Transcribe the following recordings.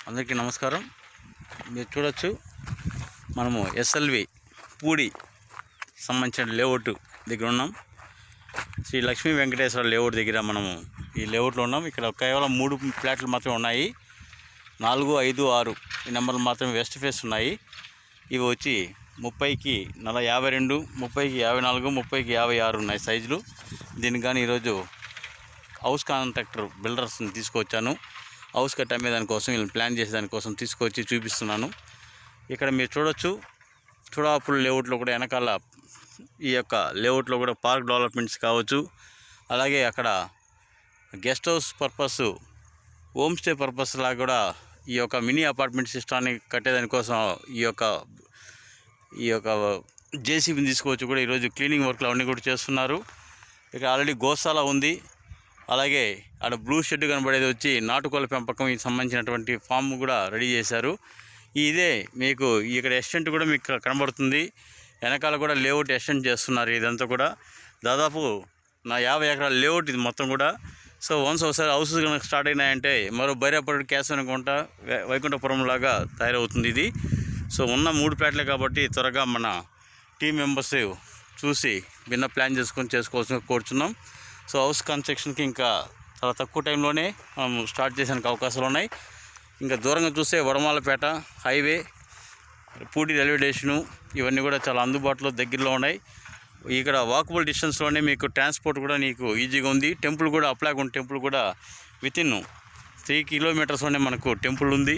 అందరికీ నమస్కారం. మీరు చూడొచ్చు, మనము ఎస్ఎల్వి పూడి సంబంధించిన లేఅవుట్ దగ్గర ఉన్నాం. శ్రీ లక్ష్మీ వెంకటేశ్వర లేఅవుట్ దగ్గర మనము ఈ లేఅవుట్లో ఉన్నాం. ఇక్కడ కేవలం 3 ఫ్లాట్లు మాత్రమే ఉన్నాయి. 4, 5, 6 ఈ నెంబర్లు మాత్రమే వెస్ట్ ఫేస్ ఉన్నాయి. ఇవి వచ్చి 30కి 52, 30కి 54, 30కి 56 ఉన్నాయి సైజులు. దీనికి కానీ ఈరోజు హౌస్ కాంట్రాక్టర్ బిల్డర్స్ని తీసుకొచ్చాను. హౌస్ కట్ అమ్మేదానికోసం, వీళ్ళని ప్లాన్ చేసేదానికోసం తీసుకొచ్చి చూపిస్తున్నాను. ఇక్కడ మీరు చూడొచ్చు, చూడాపుల్ లేఅవుట్లో కూడా వెనకాల ఈ యొక్క లేఅవుట్లో కూడా పార్క్ డెవలప్మెంట్స్ కావచ్చు, అలాగే అక్కడ guest house purpose, home stay purpose లాగా కూడా ఈ యొక్క మినీ అపార్ట్మెంట్ సిస్టాన్ని కట్టేదానికోసం ఈ యొక్క జేసీబీని తీసుకొచ్చి కూడా ఈరోజు క్లీనింగ్ వర్క్లు అవన్నీ కూడా చేస్తున్నారు. ఇక్కడ ఆల్రెడీ గోశాల ఉంది. అలాగే ఆడ బ్లూ షెడ్ కనబడేది వచ్చి నాటుకోళ్ళ పెంపకం సంబంధించినటువంటి ఫామ్ కూడా రెడీ చేశారు. ఇదే మీకు ఇక్కడ ఎక్స్టెంట్ కూడా మీకు కనబడుతుంది. వెనకాల కూడా లేఅవుట్ ఎక్స్టెంట్ చేస్తున్నారు. ఇదంతా కూడా దాదాపు నా 50 ఎకరాల లేఅవుట్ ఇది మొత్తం కూడా. సో వన్స్ ఒకసారి హౌసెస్ కనుక స్టార్ట్ అయినాయంటే మరో బైరాపల్లి కేశవనకుంట, వైకుంఠపురం లాగా తయారవుతుంది ఇది. సో ఉన్న 3 ఫ్లాట్లే కాబట్టి త్వరగా మన టీం మెంబర్స్ చూసి భిన్న ప్లాన్ చేసుకోవాల్సిన కోరుచున్నాం. సో హౌస్ కన్స్ట్రక్షన్కి ఇంకా చాలా తక్కువ టైంలోనే మనం స్టార్ట్ చేసేందుకు అవకాశాలు ఉన్నాయి. ఇంకా దూరంగా చూస్తే Vadamalapeta highway, Pudi railway station ఇవన్నీ కూడా చాలా అందుబాటులో దగ్గరలో ఉన్నాయి. ఇక్కడ వాకబుల్ డిస్టెన్స్లోనే మీకు ట్రాన్స్పోర్ట్ కూడా నీకు ఈజీగా ఉంది. టెంపుల్ కూడా అప్లాగుండ్ టెంపుల్ కూడా వితిన్ 3 కిలోమీటర్స్లోనే మనకు టెంపుల్ ఉంది.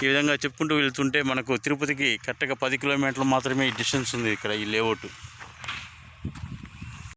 ఈ విధంగా చెప్పుకుంటూ వెళ్తుంటే మనకు తిరుపతికి కరెక్ట్గా 10 కిలోమీటర్లు మాత్రమే డిస్టెన్స్ ఉంది ఇక్కడ ఈ లేఅవుట్.